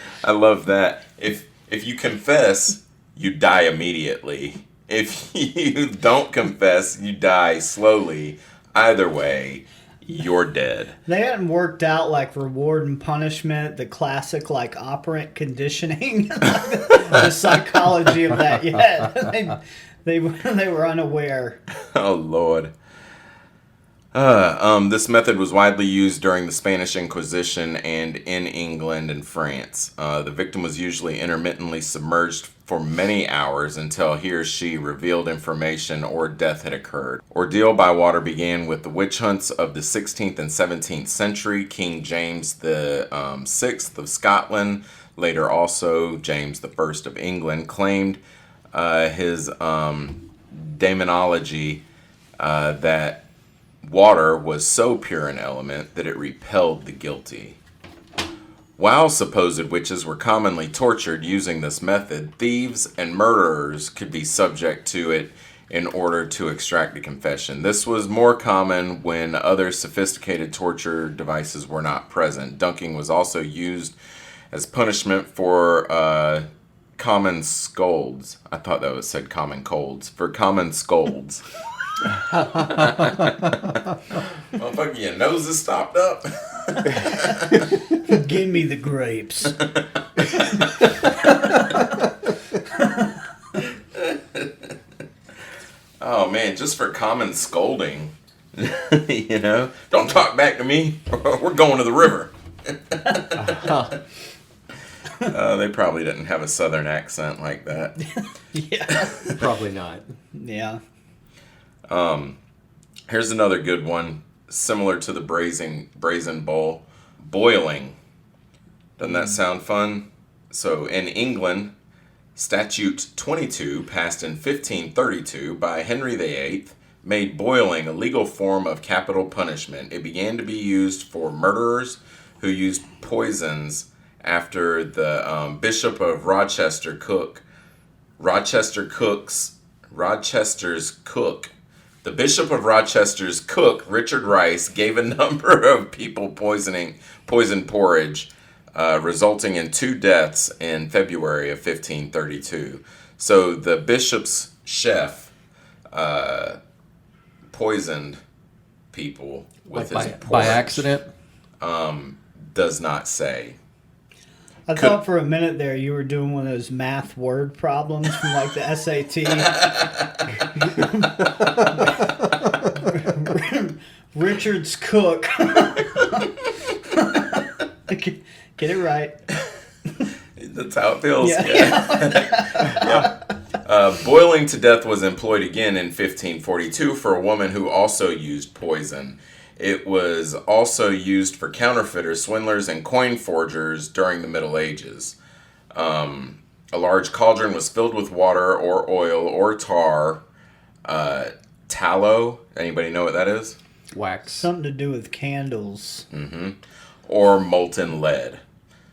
If you confess, you die immediately. If you don't confess, you die slowly. Either way, you're dead. They hadn't worked out like reward and punishment, the classic like operant conditioning, the psychology of that yet. They were unaware. Oh Lord. This method was widely used during the Spanish Inquisition and in England and France. The victim was usually intermittently submerged for many hours until he or she revealed information or death had occurred. Ordeal by water began with the witch hunts of the 16th and 17th century. King James the Sixth of Scotland, later also James I of England, claimed his demonology that water was so pure an element that it repelled the guilty. While supposed witches were commonly tortured using this method, thieves and murderers could be subject to it in order to extract a confession. This was more common when other sophisticated torture devices were not present. Dunking was also used as punishment for common scolds. I thought that was said common colds. For common scolds. Motherfucker, your nose is stopped up. Give me the grapes. Oh man, just for common scolding. You know? Don't talk back to me. We're going to the river. They probably didn't have a southern accent like that. Yeah. Probably not. Yeah. Here's another good one, similar to the brazen bowl. Boiling. Doesn't that sound fun? So in England, Statute 22, passed in 1532 by Henry VIII, made boiling a legal form of capital punishment. It began to be used for murderers who used poisons after the Bishop of Rochester's cook. The Bishop of Rochester's cook, Richard Rice, gave a number of people poisoned porridge, resulting in 2 deaths in February of 1532. So the bishop's chef poisoned people with his porridge. By accident? Does not say. I thought for a minute there you were doing one of those math word problems from like the SAT. Richard's cook. Get it right. That's how it feels. Yeah. Yep. Boiling to death was employed again in 1542 for a woman who also used poison. It was also used for counterfeiters, swindlers, and coin forgers during the Middle Ages. A large cauldron was filled with water or oil or tar. Tallow. Anybody know what that is? Wax. Something to do with candles. Mm-hmm. Or molten lead.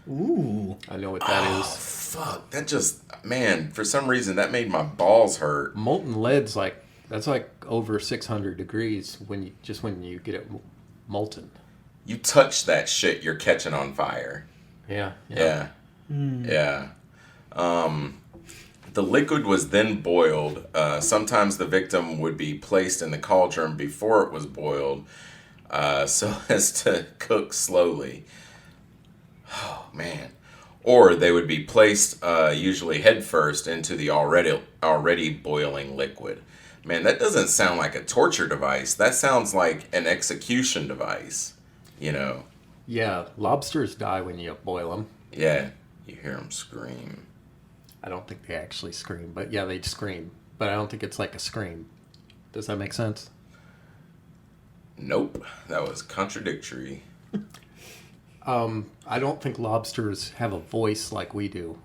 Ooh. I know what that is. Fuck. That just, man, for some reason that made my balls hurt. Molten lead's that's like over 600 degrees when you get it molten. You touch that shit, you're catching on fire. Yeah. Yeah. The liquid was then boiled. Sometimes the victim would be placed in the cauldron before it was boiled, so as to cook slowly. Oh, man. Or they would be placed, usually head first, into the already boiling liquid. Man, that doesn't sound like a torture device. That sounds like an execution device, you know? Yeah, lobsters die when you boil them. Yeah, you hear them scream. I don't think they actually scream, but yeah, they scream. But I don't think it's like a scream. Does that make sense? Nope, that was contradictory. I don't think lobsters have a voice like we do,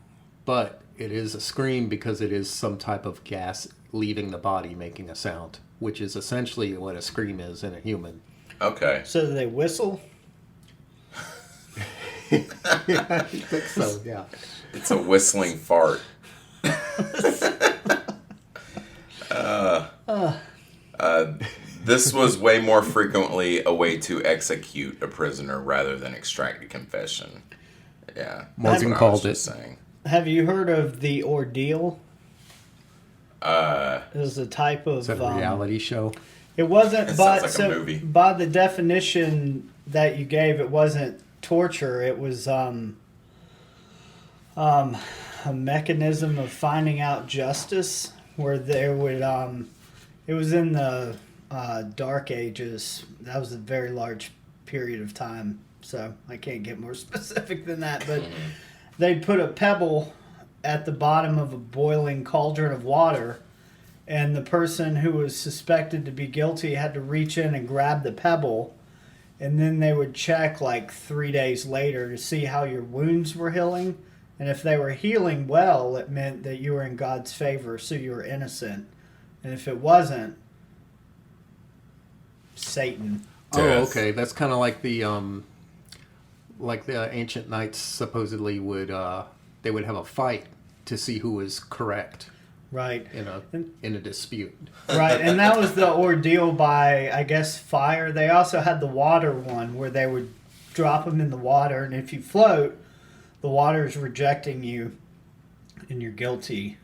but it is a scream because it is some type of gas leaving the body making a sound, which is essentially what a scream is in a human. Okay. So do they whistle? Yeah, I think so, yeah. It's a whistling fart. This was way more frequently a way to execute a prisoner rather than extract a confession. Yeah. Morgan called it. Saying. Have you heard of the ordeal? It was a type of Is that a reality show? It wasn't, It but sounds like a movie. by the definition that you gave, it wasn't torture. It was a mechanism of finding out justice, where there would it was in the Dark Ages. That was a very large period of time, so I can't get more specific than that. But they'd put a pebble at the bottom of a boiling cauldron of water, and the person who was suspected to be guilty had to reach in and grab the pebble, and then they would check like 3 days later to see how your wounds were healing. And if they were healing well, it meant that you were in God's favor, so you were innocent. And if it wasn't, Satan. Oh, Death. okay. That's kind of like the ancient knights supposedly would they would have a fight to see who was correct Right. in a dispute. Right, and that was the ordeal by, I guess, fire. They also had the water one where they would drop them in the water, and if you float, the water is rejecting you, and you're guilty.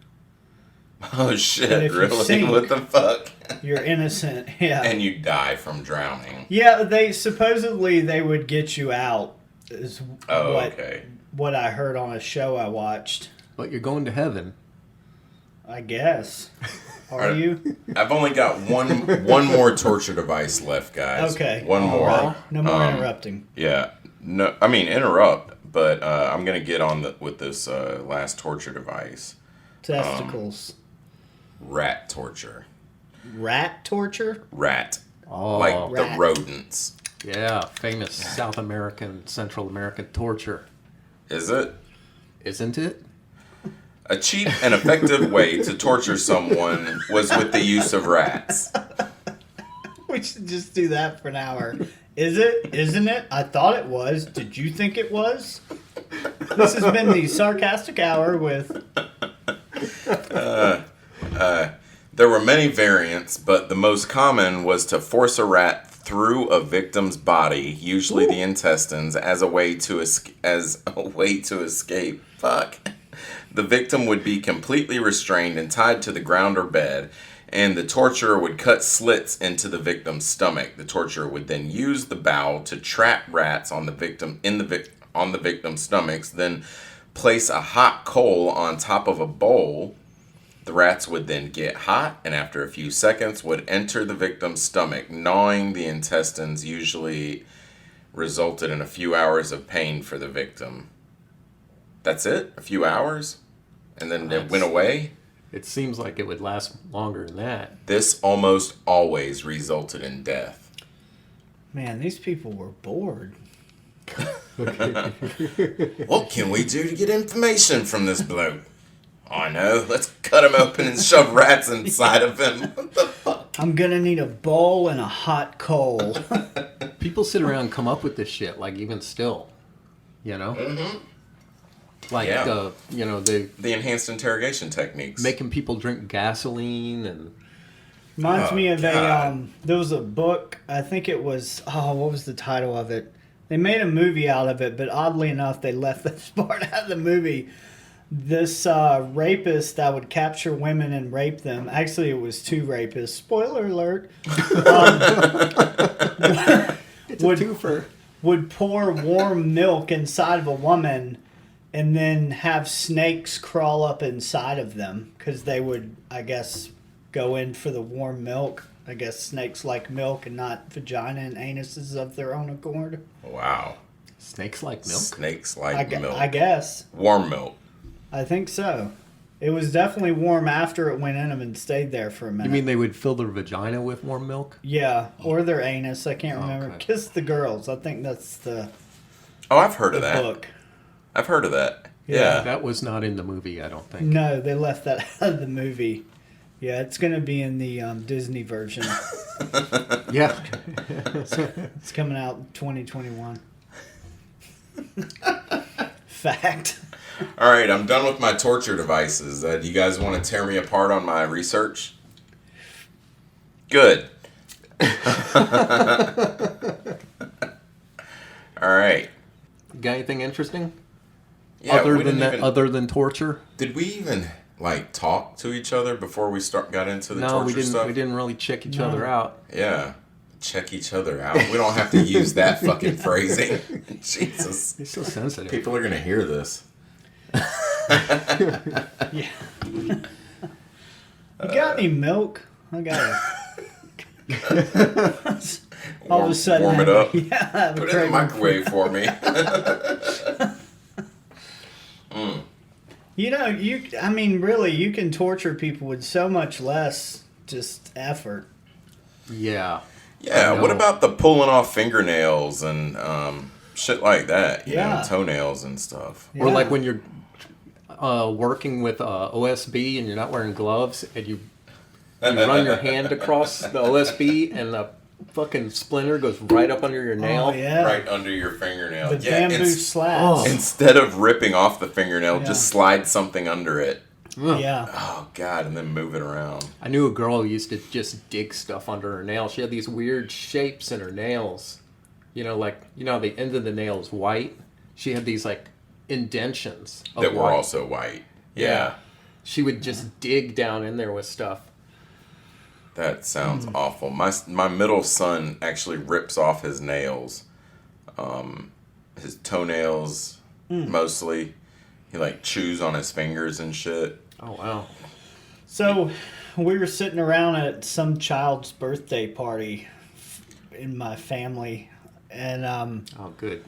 Oh And shit, if you really? sink- What the fuck? You're innocent, yeah. And you die from drowning. Yeah, they would get you out, is Oh, what, okay. what I heard on a show I watched. But you're going to heaven. I guess. Are Alright. you? I've only got one more torture device left, guys. Okay. One more. Alright. No more interrupting. Yeah. No, I mean interrupt, but I'm gonna get on with this last torture device. Testicles. Rat torture. Rat torture? Rat. Oh, Like the Rat. rodents. yeah, famous South American, Central American torture, Is it? isn't it? A cheap and effective way to torture someone was with the use of rats. We should just do that for an hour. Is it? Isn't it? I thought it was. Did you think it was? This has been the Sarcastic Hour with... There were many variants, but the most common was to force a rat through a victim's body, usually the intestines, as a way to escape. Fuck. The victim would be completely restrained and tied to the ground or bed, and the torturer would cut slits into the victim's stomach. The torturer would then use the bowel to trap rats on the victim's stomachs. Then place a hot coal on top of a bowl. The rats would then get hot, and after a few seconds would enter the victim's stomach. Gnawing the intestines usually resulted in a few hours of pain for the victim. That's it? A few hours? And then it went away? It seems like it would last longer than that. This almost always resulted in death. Man, these people were bored. What can we do to get information from this bloke? I know. Let's cut him open and shove rats inside of him. What the fuck? I'm gonna need a bowl and a hot coal. People sit around and come up with this shit, like even still, you know? Mm-hmm. Like, Yeah. they The enhanced interrogation techniques. making people drink gasoline and... Reminds Oh, me of God. there was a book, I think it was, what was the title of it? They made a movie out of it, but oddly enough, they left this part out of the movie. This rapist that would capture women and rape them. Actually, it was 2 rapists. Spoiler alert. It's a twofer. Would pour warm milk inside of a woman and then have snakes crawl up inside of them because they would, I guess, go in for the warm milk. I guess snakes like milk and not vagina and anuses of their own accord. Wow. Snakes like milk? Snakes like milk. I guess. Warm milk. I think so. It was definitely warm after it went in them and stayed there for a minute. You mean they would fill their vagina with warm milk? Yeah, or their anus. I can't remember. Okay. Kiss the Girls. I think that's the Oh, I've heard of that. book. I've heard of that. Yeah. Yeah. That was not in the movie, I don't think. No, they left that out of the movie. Yeah, it's going to be in the Disney version. Yeah. It's coming out 2021. Fact. All right, I'm done with my torture devices. Do you guys want to tear me apart on my research? Good. All right. Got anything interesting? Yeah, other we than didn't that, even- other than torture? Did we even like talk to each other before we got into the No, torture we didn't. stuff? We didn't really check each other out. Yeah. Check each other out. We don't have to use that fucking phrasing. Jesus. It's so sensitive. People are going to hear this. Yeah. You got any milk? I got it. All of a sudden, warm it up. Yeah, I have a Put it in the craving microwave for me. You know, really, you can torture people with so much less just effort. Yeah. Yeah, I what know. about the pulling off fingernails and shit like that? You Yeah. know, toenails and stuff. Or Yeah. like when you're working with OSB and you're not wearing gloves and you run your hand across the OSB and the fucking splinter goes right up under your nail. Oh, yeah. Right under your fingernail. The bamboo slats. Oh. Instead of ripping off the fingernail, Yeah. just slide something under it. Ugh. Yeah. Oh, God, and then move it around. I knew a girl who used to just dig stuff under her nail. She had these weird shapes in her nails. You know, like, the end of the nail is white. She had these, like, indentions of That were white. also white. Yeah. She would just dig down in there with stuff. That sounds awful. My middle son actually rips off his nails. His toenails, mostly. He, like, chews on his fingers and shit. Oh, wow. So, we were sitting around at some child's birthday party in my family, and Oh, good.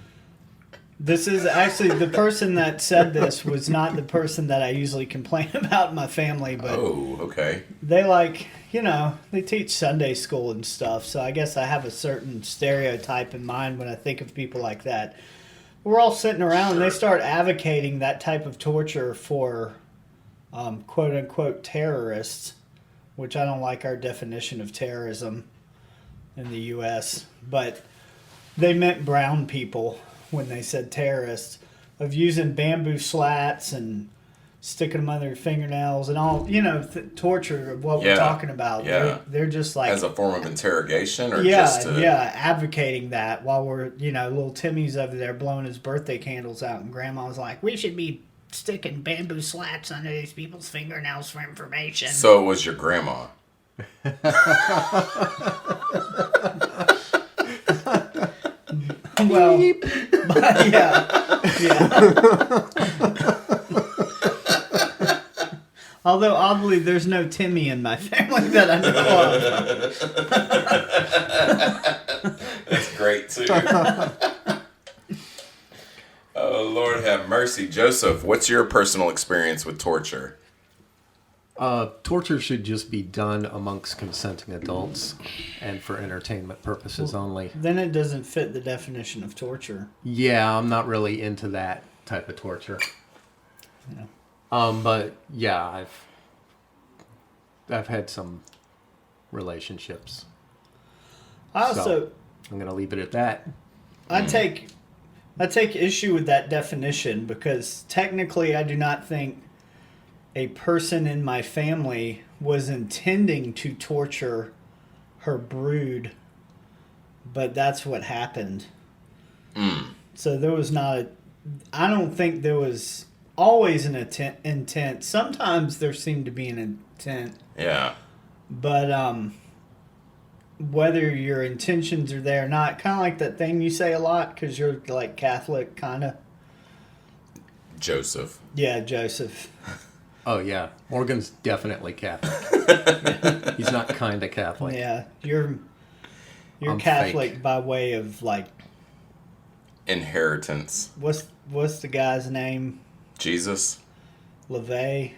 this is actually the person that said this was not the person that I usually complain about in my family, but Oh, okay. they they teach Sunday school and stuff, so I guess I have a certain stereotype in mind when I think of people like that. We're all sitting around and they start advocating that type of torture for quote unquote terrorists, which I don't like our definition of terrorism in the U.S., but they meant brown people when they said terrorists, of using bamboo slats and sticking them under their fingernails and all, torture of what we're talking about. Yeah. They're just like... As a form of interrogation or yeah, just to... advocating that while we're, little Timmy's over there blowing his birthday candles out, and Grandma was like, we should be sticking bamboo slats under these people's fingernails for information. So it was your grandma. Well, but yeah. Although, oddly, there's no Timmy in my family that I know of. That's great, too. Oh, Lord have mercy. Joseph, what's your personal experience with torture? Torture should just be done amongst consenting adults and for entertainment purposes only. Then it doesn't fit the definition of torture. Yeah, I'm not really into that type of torture. Yeah. But yeah, I've had some relationships. I also... So, I'm going to leave it at that. I take issue with that definition because technically I do not think a person in my family was intending to torture her brood, but that's what happened. So there was not I don't think there was always an intent. Sometimes there seemed to be an intent. Yeah. But whether your intentions are there or not, kind of like that thing you say a lot because you're like Catholic, kind of. Joseph. Yeah, Joseph. Oh, yeah. Morgan's definitely Catholic. He's not kind of Catholic. Yeah, you're I'm Catholic fake. by way of like Inheritance. what's the guy's name? Jesus. LaVey.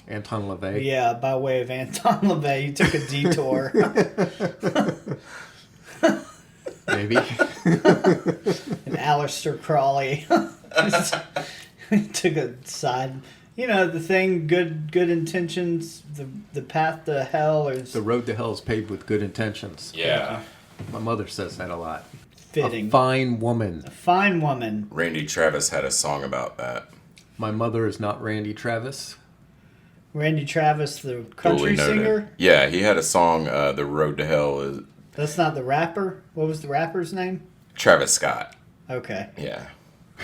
Anton LaVey. Yeah, by way of Anton LaVey, you took a detour. Maybe. And Aleister Crowley took a side. You know the thing, good intentions. The path to hell is The road to hell is paved with good intentions. Yeah. My mother says that a lot. fitting. A fine woman. A fine woman. Randy Travis had a song about that. My mother is not Randy Travis. Randy Travis, the country Duly noted. singer. Yeah, he had a song, The Road to Hell is That's not the rapper. What was the rapper's name? Travis Scott. Okay. Yeah.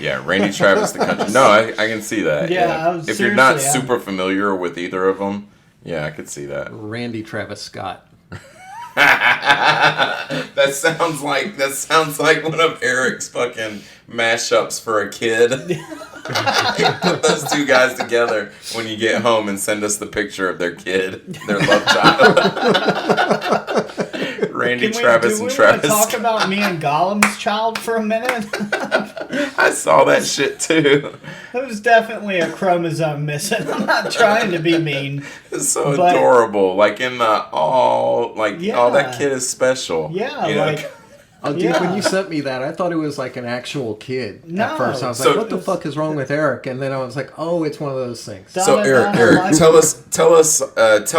Yeah, Randy Travis, the country. No, I can see that. Yeah, I was- if you're not seriously, super familiar with either of them, yeah, I could see that. Randy Travis Scott. That sounds like one of Eric's fucking mashups for a kid. Put those two guys together when you get home and send us the picture of their kid, their love child. Randy Travis and Travis. Do we want to talk about me and Gollum's child for a minute? I saw that shit too. There was definitely a chromosome missing. I'm not trying to be mean. It's so But- adorable. Like in the Yeah. that kid is special. Yeah, You know? like Oh, dude, Yeah. when you sent me that, I thought it was like an actual kid No. at first. I was So- like, what the fuck is wrong with Eric? And then I was like, oh, it's one of those things. So Eric, tell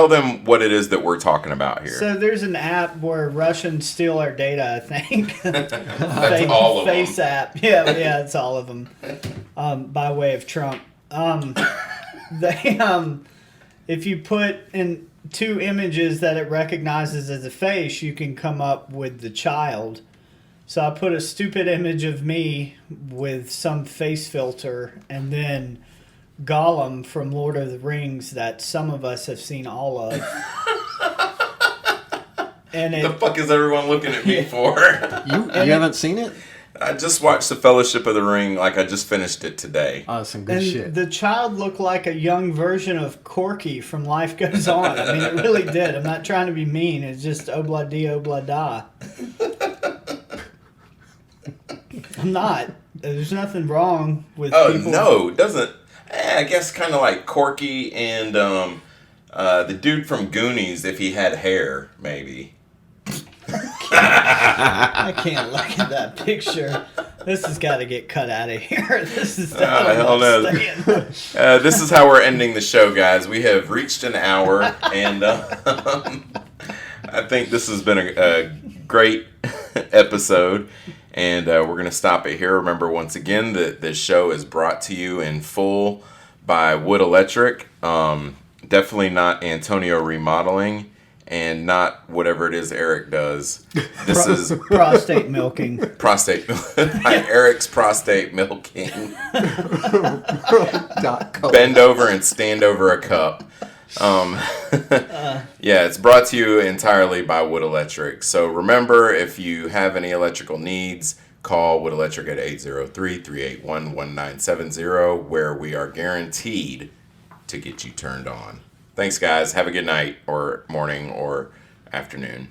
them what it is that we're talking about here. So there's an app where Russians steal our data, I think. That's all of Face them. app. Yeah, it's all of them. By way of Trump. If you put in 2 images that it recognizes as a face, you can come up with the child. So I put a stupid image of me with some face filter and then Gollum from Lord of the Rings that some of us have seen all of. And The fuck is everyone looking at me for? You haven't seen it? I just watched The Fellowship of the Ring. Like, I just finished it today. Oh, some good and shit. the child looked like a young version of Corky from Life Goes On. I mean, it really did. I'm not trying to be mean. It's just obla-dee, obla-da. I'm not. There's nothing wrong with people. No, it doesn't. I guess kind of like Corky and the dude from Goonies, if he had hair, maybe. I can't look at that picture. This has got to get cut out of here. This is hell no. This is how we're ending the show, guys. We have reached an hour, and I think this has been a great episode. And we're going to stop it here. Remember, once again, that this show is brought to you in full by Wood Electric. Definitely not Antonio Remodeling, and not whatever it is Eric does. This is prostate milking. Prostate by Eric's Prostate Milking. Bend over and stand over a cup. Yeah, it's brought to you entirely by Wood Electric. So remember, if you have any electrical needs, call Wood Electric at 803-381-1970, where we are guaranteed to get you turned on. Thanks, guys. Have a good night or morning or afternoon.